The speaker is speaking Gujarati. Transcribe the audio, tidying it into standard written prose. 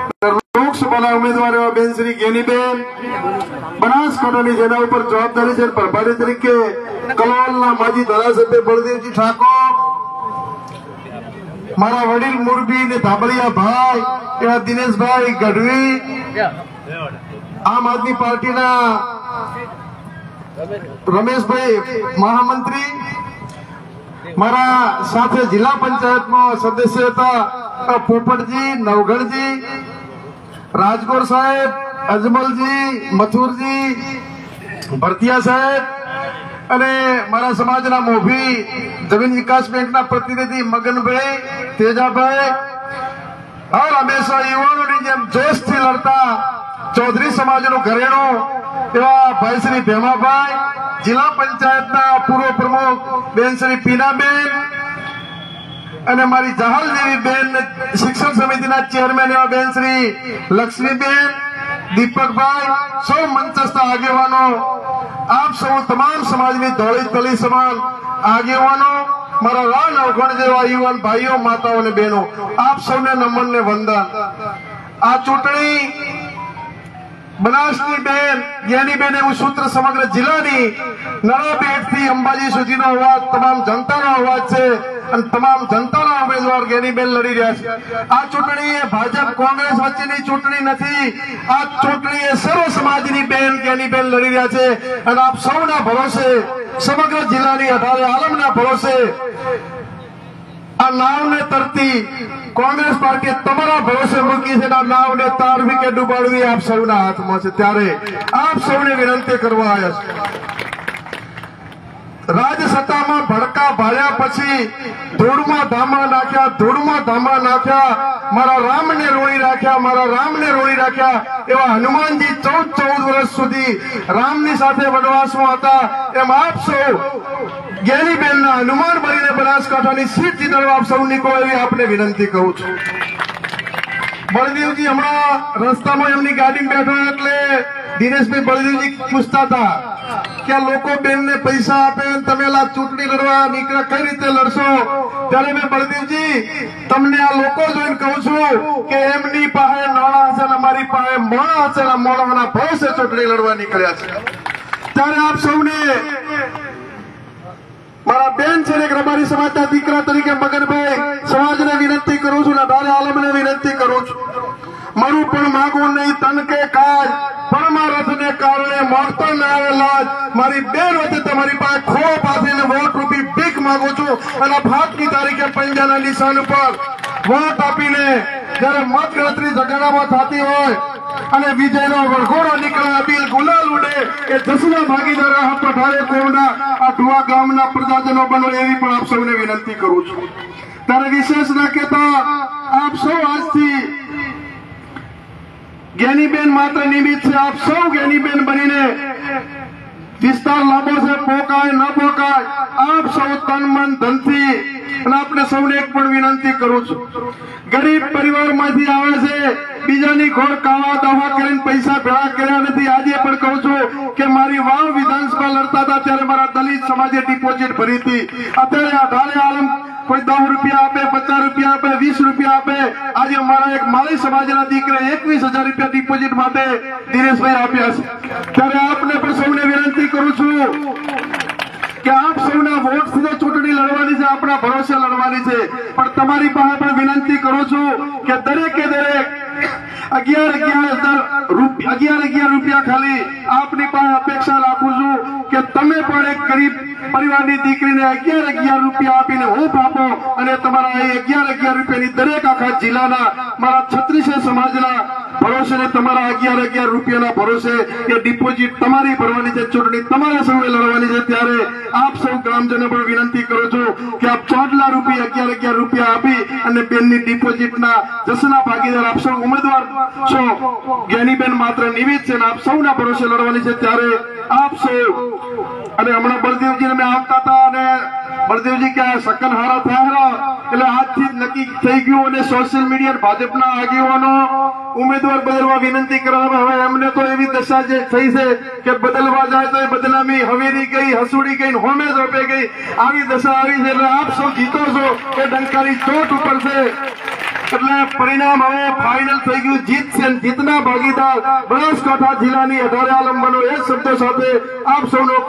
લોકસભાના ઉમેદવાર એવા બેન શ્રી જ્ઞાનીબેન બનાસકાંઠાની જેના ઉપર જવાબદારી છે પ્રભારી તરીકે કલોલના માજી ધારાસભ્ય બળદેવજી ઠાકોર, મારા વડીલ મુરબી ને ધાબળિયા ભાઈ એવા દિનેશભાઈ ગઢવી, આમ આદમી પાર્ટીના રમેશભાઈ મહામંત્રી, મારા સાથે જિલ્લા પંચાયતમાં સદસ્ય હતા પોપટજી, નવગણજી, રાજગોર સાહેબ, અજમલજી, મથુરજી, ભરતિયા સાહેબ અને મારા સમાજના મોભી જમીન વિકાસ બેંકના પ્રતિનિધિ મગનભાઈ, તેજાભાઈ, હંમેશા યુવાનોની જેમ જોશથી લડતા ચૌધરી સમાજનું ઘરેણું એવા ભાઈ શ્રી ભેમાભાઈ, જિલ્લા પંચાયતના પૂર્વ પ્રમુખ બેન શ્રી પીનાબેન અને મારી જહાલ જેવી બેન શિક્ષણ સમિતિના ચેરમેન એવા બેન શ્રી લક્ષ્મીબેન, દીપકભાઈ, સૌ મંચસ્થ આગેવાનો, આપ સૌ તમામ સમાજની ધોળી તલી સમાન આગેવાનો, મારા રા નવગણ જેવા યુવાન ભાઈઓ, માતાઓ અને બહેનો, આપ સૌને નમન ને વંદન। આ ચૂંટણી બનાસની બેન જ્ઞાનીબેન એવું સૂત્ર સમગ્ર જિલ્લાની નળાબેટ થી અંબાજી સુધીનો અવાજ તમામ જનતાનો અવાજ છે અને તમામ જનતાના ઉમેદવાર જ્ઞાનીબેન લડી રહ્યા છે। આ ચૂંટણી એ ભાજપ કોંગ્રેસ વચ્ચેની ચૂંટણી નથી, આ ચૂંટણી એ સર્વ સમાજની બેન જ્ઞાનીબેન લડી રહ્યા છે અને આપ સૌના ભરોસે, સમગ્ર જિલ્લાની 18 આલમના ભરોસે આ નાવને તરતી કોંગ્રેસ પાર્ટી તમારા ભરોસે મૂકી છે। આ નાવને તારવી કે ડૂબાડવી આપ સૌના હાથમાં છે। ત્યારે આપ સૌને વિનંતી કરવા આવ્યા છે, રાજસત્તામાં ભડકા ભાળ્યા પછી ધૂળમાં ધામા નાખ્યા, ધૂળમાં ધામા નાખ્યા, મારા રામને રોણી રાખ્યા, મારા રામને રોણી રાખ્યા એવા હનુમાનજી 14 વર્ષ સુધી રામની સાથે વનવાસમાં હતા, એમ આપ સૌ જ્ઞાનીબેનના હનુમાન બનીને બનાસકાંઠાની સીટ જીતવા આપ સૌ નીકળો એવી આપને વિનંતી કરું છું। બળદેવજી હમણાં રસ્તામાં એમની ગાડીમાં બેઠો એટલે દિનેશભાઈ બળદેવજી પૂછતા હતા કે આ લોકો બેનને પૈસા આપે તમે ચૂંટણી લડવા નીકળ્યા કઈ રીતે લડશો? ત્યારે મેં બળદેવજી તમને આ લોકો જોઈને કહું છું કે એમની પાસે નાણાં હશે ને મારી પાસે મોણા હશે ને મોણાના ભરોસે ચૂંટણી લડવા નીકળ્યા છે। ત્યારે આપ સૌને મારા બેન છે ને રબારી સમાજના દીકરા તરીકે મગનભાઈ સમાજને વિનંતી કરું છું, અઢારે આલમને વિનંતી કરું છું, મારું પણ માગું નહીં તન કે કાજ, પરમારથને કારણે મોકતો ન આવેલા મારી બેન વચ્ચે તમારી પાસે ખોળો પાથરીને વોટ રૂપી ભીખ માંગુ છું અને 5મી તારીખે પંજાના નિશાન ઉપર વોટ આપીને જયારે મત ગણતરી જગાડામાં થતી હોય અને વિજયનો વરઘોડો નીકળે, અબીલ ગુલાલ ઉડે એ જસના ભાગીદાર પઠારે કોવના આ ઢુવા ગામના પ્રજાજનો બનો એવી પણ આપ સૌને વિનંતી કરું છું। ત્યારે વિશેષ ના કહેતા આપ સૌ આજથી જ્ઞાનીબેન માત્ર નિમિત્ત છે, આપ સૌ જ્ઞાનીબેન બનીને વિસ્તાર લાંબો છે, પોકાય ન પોકાય આપ સૌ તન મન ધનથી અને આપણે સૌને એક પણ વિનંતી કરું છું, ગરીબ પરિવારમાંથી આવે છે, બીજાની ઘોડ કાવા દાવા કરીને પૈસા ભેળા કર્યા નથી। આજે પણ કહું છું કે મારી વાવ વિધાનસભા લડતા હતા ત્યારે મારા દલિત સમાજે ડિપોઝિટ ભરી હતી, અત્યારે 18 આલમ કોઈ 10 રૂપિયા આપે, 50 રૂપિયા આપે, 20 રૂપિયા આપે। આજે મારા એક માળી સમાજના દીકરા 21,000 રૂપિયા ડિપોઝિટ માટે દિનેશભાઈ આપ્યા છે। ત્યારે આપને પણ સૌને વિનંતી કરું છું કે આપ સૌના વોટ થી ચૂંટણી લડવાની છે, આપણા ભરોસે લડવાની છે, પણ તમારી પાસે પણ વિનંતી કરું છું કે દરેકે દરેક 11,000 રૂપિયા ખાલી આપની પાસે અપેક્ષા રાખું છું કે તમે પણ એક ગરીબ પરિવારની દીકરીને 11,000 રૂપિયા આપીને હૂંફ આપો અને તમારા 11,000 રૂપિયાની દરેક આખા જિલ્લાના મારા 36 સમાજના ભરોસે તમારા 11,000 રૂપિયાના ભરોસે એ ડિપોઝિટ તમારી ભરવાની છે, ચૂંટણી તમારે સૌએ લડવાની છે। ત્યારે આપ સૌ ગ્રામજનો પણ વિનંતી કરું છું કે આપ 14 રૂપિયા 11,000 રૂપિયા આપી અને બેનની ડિપોઝિટના જસના ભાગીદાર આપ સૌ ઉમેદવાર છો। જ્ઞાનીબેન માત્ર નિમિત્ત છે, આપ સૌના ભરોસે લડવાની છે। ત્યારે આપ સૌ અને હમણાં બળદેવજી અમે આવતા હતા અને બળદેવજી કે સકન હારા થયા એટલે આજથી નક્કી થઈ ગયું અને સોશિયલ મીડિયા ભાજપના આગેવાનો ઉમેદવાર બદલવા વિનંતી કરવામાં હવે એમને તો એવી દશા જે થઈ છે કે બદલવા જાય તો એ બદનામી હવેલી ગઈ, હસુડી ગઈ, હોમે રોપે ગઈ, આવી દશા આવી છે। એટલે આપ સૌ જીતો છો એ ડંકાની ચોટ ઉપર છે। એટલે પરિણામ હવે ફાઇનલ થઈ ગયું. જીત છે, જીતના ભાગીદાર બનાસકાંઠા જિલ્લાની 18 આલમ બનો એ શબ્દો સાથે આપ સૌનો